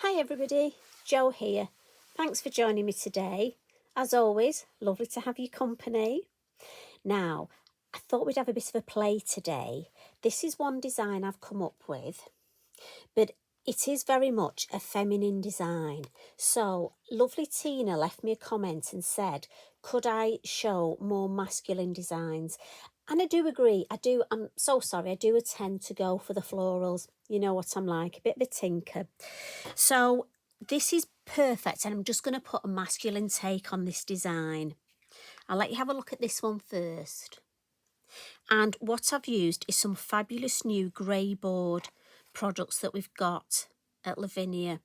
Hi everybody, Jo here. Thanks for joining me today. As always, lovely to have your company. Now, I thought we'd have a bit of a play today. This is one design I've come up with, but it is very much a feminine design. So, lovely Tina left me a comment and said, could I show more masculine designs? And I do agree. I'm so sorry. I do tend to go for the florals. You know what I'm like, a bit of a tinker. So this is perfect, and I'm just going to put a masculine take on this design. I'll let you have a look at this one first. And what I've used is some fabulous new Greyboard products that we've got at Lavinia.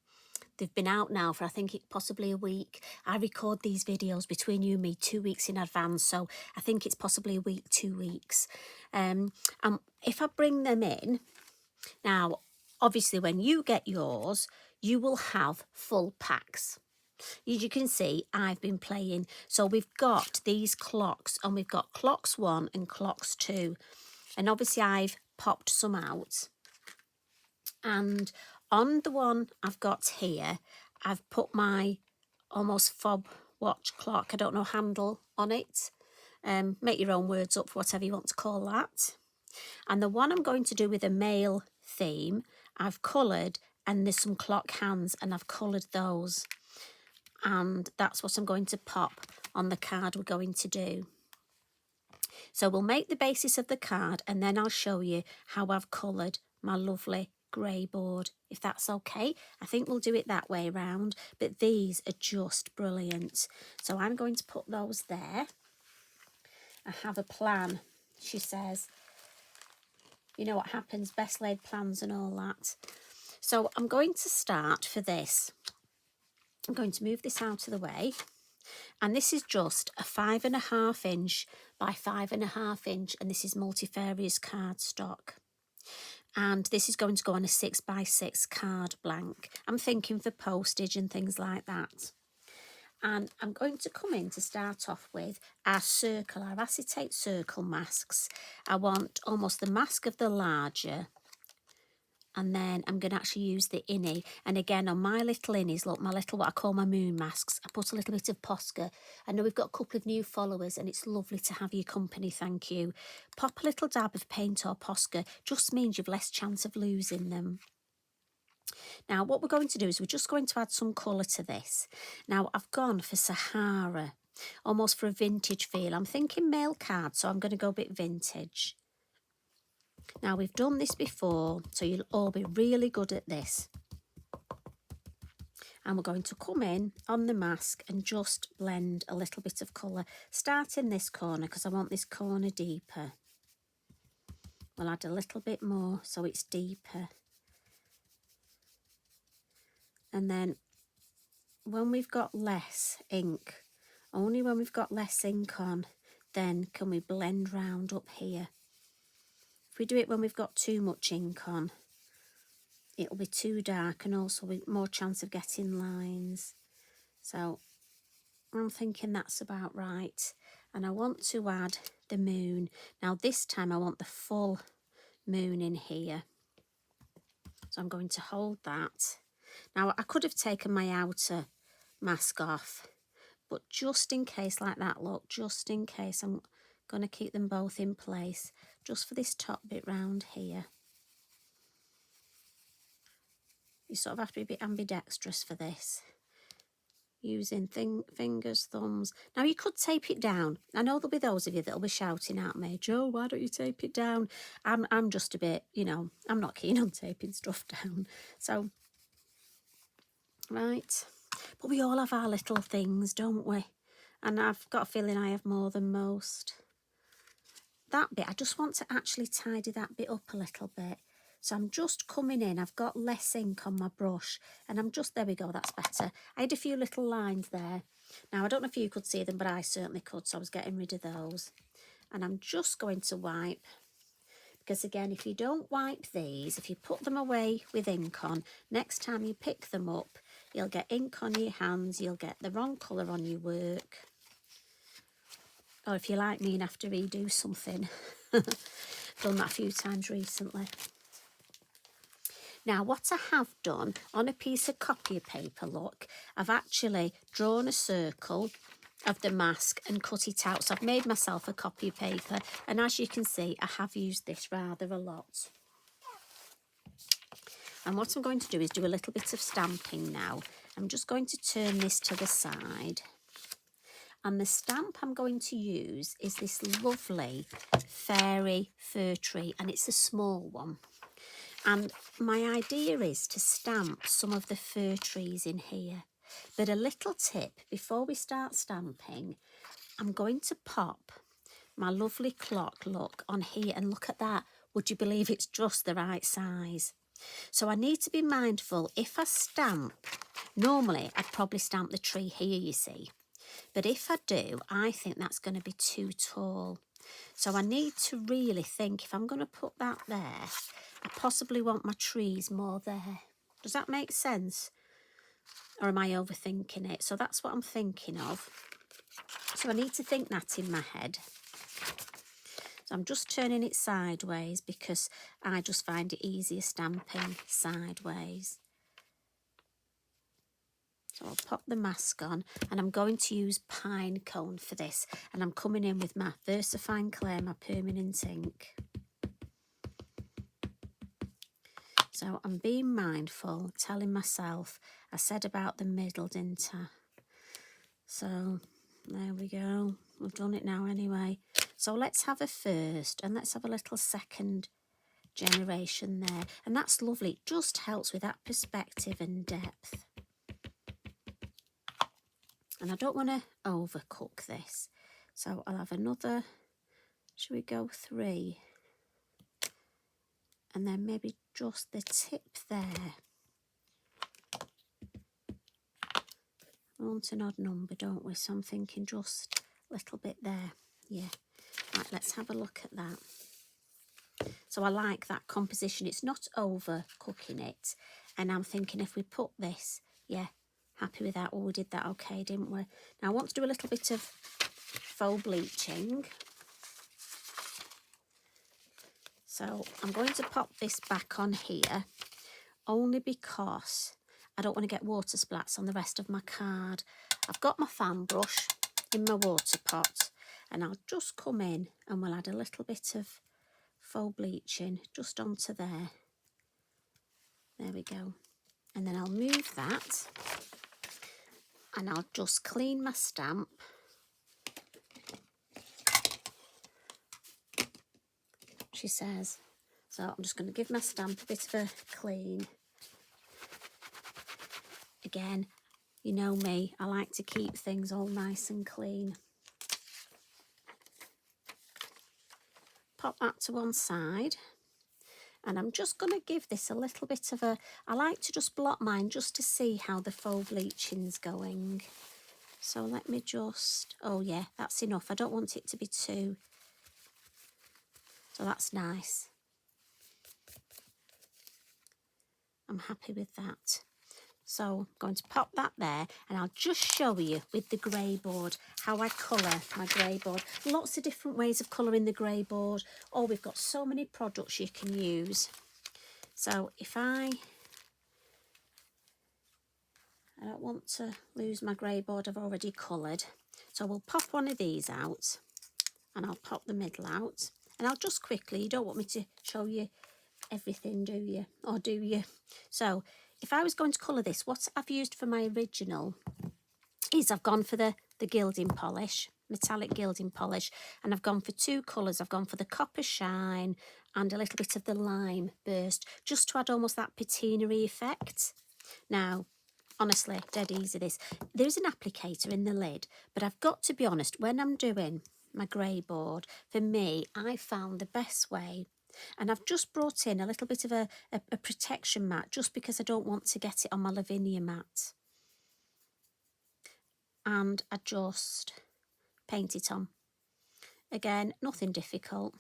They've been out now for I think possibly a week. I record these videos between you and me 2 weeks in advance, so I think it's possibly a week, 2 weeks. And if I bring them in, now obviously when you get yours, you will have full packs. As you can see, I've been playing. So we've got these clocks, and we've got clocks 1 and clocks 2. And obviously I've popped some out. And on the one I've got here, I've put my almost fob watch clock, I don't know, handle on it. Make your own words up for whatever you want to call that. And the one I'm going to do with a male theme, I've coloured, and there's some clock hands, and I've coloured those. And that's what I'm going to pop on the card we're going to do. So we'll make the basis of the card, and then I'll show you how I've coloured my lovely Greyboard, if that's okay. I think we'll do it that way round, but these are just brilliant. So I'm going to put those there. I have a plan, she says. You know what happens, best laid plans and all that. So I'm going to start for this. I'm going to move this out of the way. And this is just a 5.5 inch by 5.5 inch. And this is multifarious cardstock. And this is going to go on a 6x6 card blank. I'm thinking for postage and things like that. And I'm going to come in to start off with our acetate circle masks. I want almost the mask of the larger. And then I'm going to actually use the innie. And again, on my little innies, look, my little, what I call my moon masks, I put a little bit of Posca. I know we've got a couple of new followers, and it's lovely to have your company, thank you. Pop a little dab of paint or Posca, just means you've less chance of losing them. Now, what we're going to do is we're just going to add some colour to this. Now, I've gone for Sahara, almost for a vintage feel. I'm thinking male card, so I'm going to go a bit vintage. Now, we've done this before, so you'll all be really good at this. And we're going to come in on the mask and just blend a little bit of colour. Start in this corner, because I want this corner deeper. We'll add a little bit more so it's deeper. And then when we've got less ink, only when we've got less ink on, then can we blend round up here. If we do it when we've got too much ink on, it'll be too dark, and also with more chance of getting lines. So I'm thinking that's about right. And I want to add the moon. Now this time I want the full moon in here. So I'm going to hold that. Now I could have taken my outer mask off, but just in case, like that, look, just in case, I'm going to keep them both in place just for this top bit round here. You sort of have to be a bit ambidextrous for this, using fingers, thumbs. Now you could tape it down. I know there'll be those of you that'll be shouting at me, Jo, why don't you tape it down? I'm just a bit, you know, I'm not keen on taping stuff down. So, right. But we all have our little things, don't we? And I've got a feeling I have more than most. That bit, I just want to actually tidy that bit up a little bit. So I'm just coming in, I've got less ink on my brush, and I'm just, there we go, that's better. I had a few little lines there. Now, I don't know if you could see them, but I certainly could, so I was getting rid of those. And I'm just going to wipe, because again, if you don't wipe these, if you put them away with ink on, next time you pick them up, you'll get ink on your hands, you'll get the wrong colour on your work. Or if you're like me and have to redo something. Done that a few times recently. Now, what I have done on a piece of copy paper, look, I've actually drawn a circle of the mask and cut it out. So I've made myself a copy paper, and as you can see, I have used this rather a lot. And what I'm going to do is do a little bit of stamping now. I'm just going to turn this to the side. And the stamp I'm going to use is this lovely fairy fir tree, and it's a small one. And my idea is to stamp some of the fir trees in here. But a little tip, before we start stamping, I'm going to pop my lovely clock, look, on here, and look at that. Would you believe it's just the right size? So I need to be mindful if I stamp. Normally, I'd probably stamp the tree here, you see. But if I do, I think that's going to be too tall. So I need to really think, if I'm going to put that there, I possibly want my trees more there. Does that make sense? Or am I overthinking it? So that's what I'm thinking of. So I need to think that in my head. So I'm just turning it sideways because I just find it easier stamping sideways. So I'll pop the mask on, and I'm going to use pine cone for this. And I'm coming in with my VersaFine Clay, my permanent ink. So I'm being mindful, telling myself, I said about the middle, didn't I? So there we go. We've done it now anyway. So let's have a first, and let's have a little second generation there. And that's lovely. It just helps with that perspective and depth. And I don't want to overcook this. So I'll have another, should we go 3? And then maybe just the tip there. We want an odd number, don't we? So I'm thinking just a little bit there. Yeah. Right, let's have a look at that. So I like that composition. It's not overcooking it. And I'm thinking if we put this, yeah, happy with that. Oh, we did that okay, didn't we? Now I want to do a little bit of faux bleaching. So I'm going to pop this back on here only because I don't want to get water splats on the rest of my card. I've got my fan brush in my water pot, and I'll just come in and we'll add a little bit of faux bleaching just onto there. There we go. And then I'll move that, and I'll just clean my stamp. She says. So I'm just going to give my stamp a bit of a clean. Again, you know me, I like to keep things all nice and clean. Pop that to one side. And I'm just going to give this a little bit of a, I like to just blot mine just to see how the faux bleaching's going. So let me just, oh yeah, that's enough. I don't want it to be too, so that's nice. I'm happy with that. So I'm going to pop that there, and I'll just show you with the Greyboard how I colour my Greyboard. Lots of different ways of colouring the Greyboard. Oh, we've got so many products you can use. So if I don't want to lose my Greyboard I've already coloured. So we'll pop one of these out, and I'll pop the middle out. And I'll just quickly, you don't want me to show you everything, do you? Or do you? So if I was going to colour this, what I've used for my original is I've gone for the gilding polish, metallic gilding polish, and I've gone for 2 colours. I've gone for the copper shine and a little bit of the lime burst, just to add almost that patina-y effect. Now, honestly, dead easy this. There's an applicator in the lid, but I've got to be honest, when I'm doing my Greyboard, for me, I found the best way. And I've just brought in a little bit of a protection mat just because I don't want to get it on my Lavinia mat. And I just paint it on. Again, nothing difficult.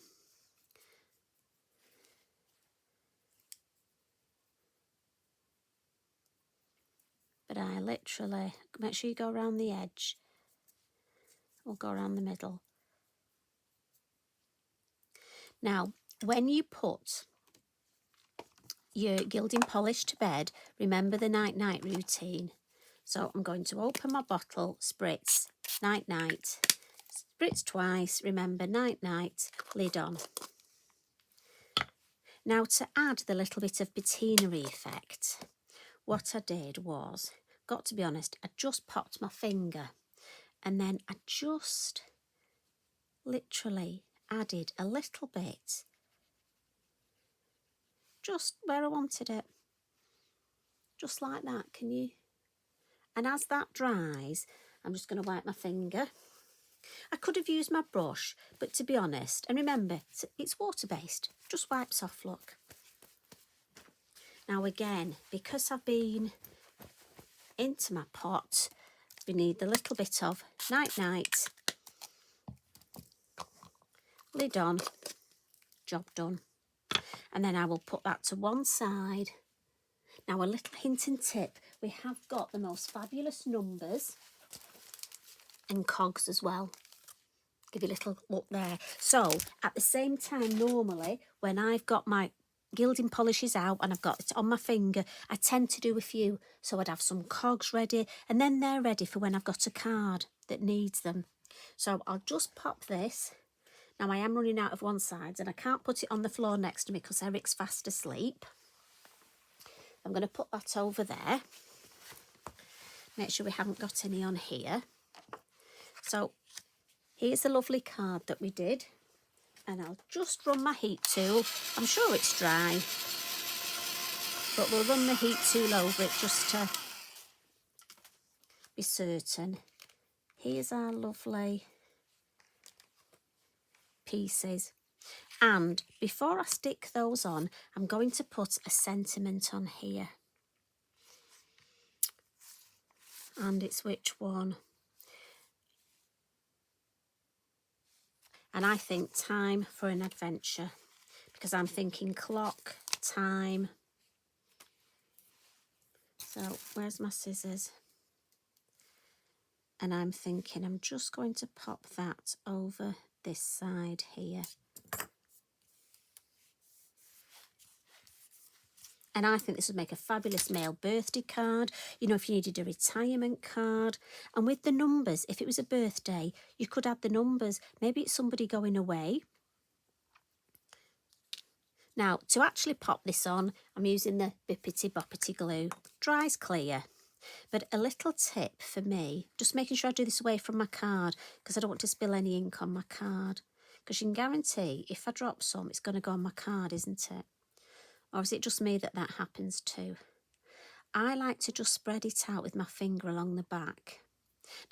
But I literally, make sure you go around the edge or go around the middle. Now, when you put your gilding polish to bed, remember the night-night routine. So I'm going to open my bottle, spritz, night-night, spritz twice, remember night-night, lid on. Now to add the little bit of patina effect, what I did was, got to be honest, I just popped my finger and then I just literally added a little bit, just where I wanted it, just like that, can you? And as that dries, I'm just going to wipe my finger. I could have used my brush, but to be honest, and remember, it's water-based, just wipes off, look. Now again, because I've been into my pot, we need the little bit of night-night, lid on, job done. And then I will put that to one side. Now a little hint and tip, we have got the most fabulous numbers and cogs as well. Give you a little look there. So at the same time, normally when I've got my gilding polishes out and I've got it on my finger, I tend to do a few. So I'd have some cogs ready and then they're ready for when I've got a card that needs them. So I'll just pop this. Now I am running out of one side and I can't put it on the floor next to me because Eric's fast asleep. I'm going to put that over there. Make sure we haven't got any on here. So here's the lovely card that we did. And I'll just run my heat tool. I'm sure it's dry, but we'll run the heat tool over it just to be certain. Here's our lovely pieces. And before I stick those on, I'm going to put a sentiment on here. And it's which one? And I think time for an adventure, because I'm thinking clock, time. So where's my scissors? And I'm thinking I'm just going to pop that over this side here. And I think this would make a fabulous male birthday card. You know, if you needed a retirement card. And with the numbers, if it was a birthday, you could add the numbers. Maybe it's somebody going away. Now, to actually pop this on, I'm using the Bippity Boppity glue. Dries clear. But a little tip for me, just making sure I do this away from my card because I don't want to spill any ink on my card. Because you can guarantee if I drop some, it's going to go on my card, isn't it? Or is it just me that happens too? I like to just spread it out with my finger along the back.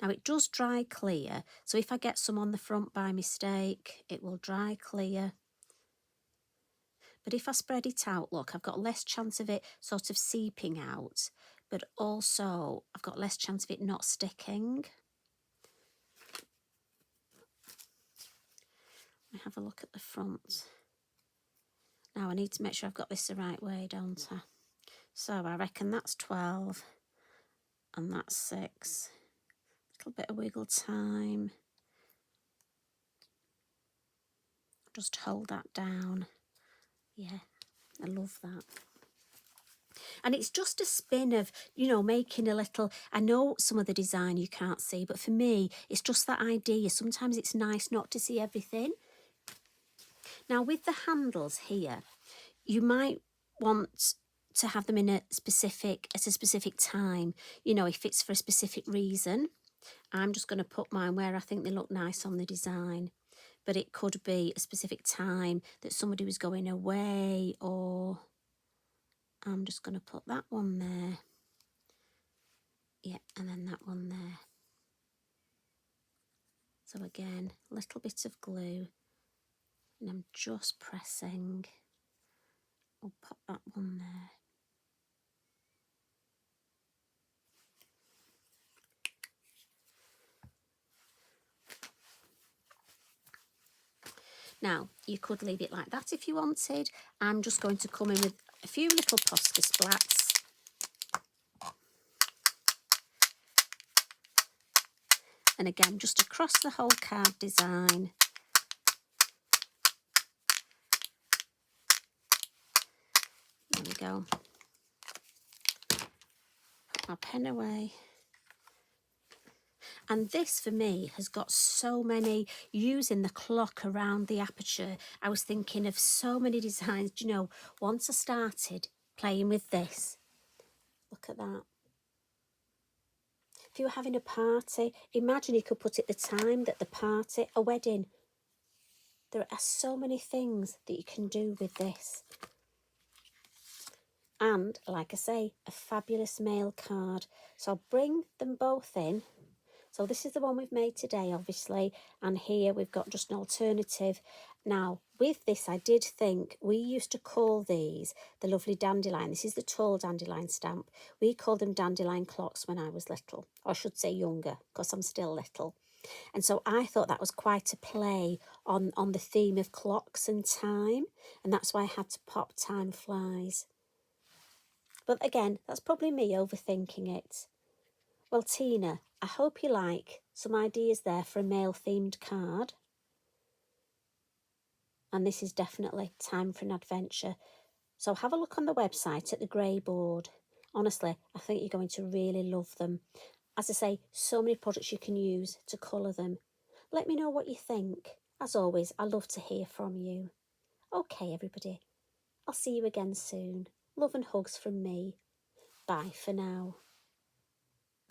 Now it does dry clear, so if I get some on the front by mistake, it will dry clear. But if I spread it out, look, I've got less chance of it sort of seeping out, but also I've got less chance of it not sticking. Let me have a look at the front. Now I need to make sure I've got this the right way, don't I? So I reckon that's 12 and that's 6. A little bit of wiggle time. Just hold that down. Yeah, I love that. And it's just a spin of, you know, making a little, I know some of the design you can't see, but for me, it's just that idea. Sometimes it's nice not to see everything. Now with the handles here, you might want to have them at a specific time. You know, if it's for a specific reason. I'm just going to put mine where I think they look nice on the design. But it could be a specific time that somebody was going away, or I'm just going to put that one there. Yeah, and then that one there. So again, a little bit of glue. And I'm just pressing. I'll pop that one there. Now, you could leave it like that if you wanted. I'm just going to come in with a few little Posca splats. And again, just across the whole card design. There we go. Put my pen away. And this for me has got so many, using the clock around the aperture, I was thinking of so many designs. Do you know, once I started playing with this, look at that. If you were having a party, imagine you could put it the time that the party, a wedding. There are so many things that you can do with this. And, like I say, a fabulous mail card. So I'll bring them both in. So this is the one we've made today, obviously, and here we've got just an alternative. Now, with this, I did think we used to call these the lovely dandelion. This is the tall dandelion stamp. We called them dandelion clocks when I was little, or I should say younger, because I'm still little. And so I thought that was quite a play on the theme of clocks and time, and that's why I had to pop time flies. But again, that's probably me overthinking it. Well, Tina, I hope you like some ideas there for a male-themed card. And this is definitely time for an adventure. So have a look on the website at the Greyboard. Honestly, I think you're going to really love them. As I say, so many products you can use to colour them. Let me know what you think. As always, I love to hear from you. Okay, everybody. I'll see you again soon. Love and hugs from me. Bye for now.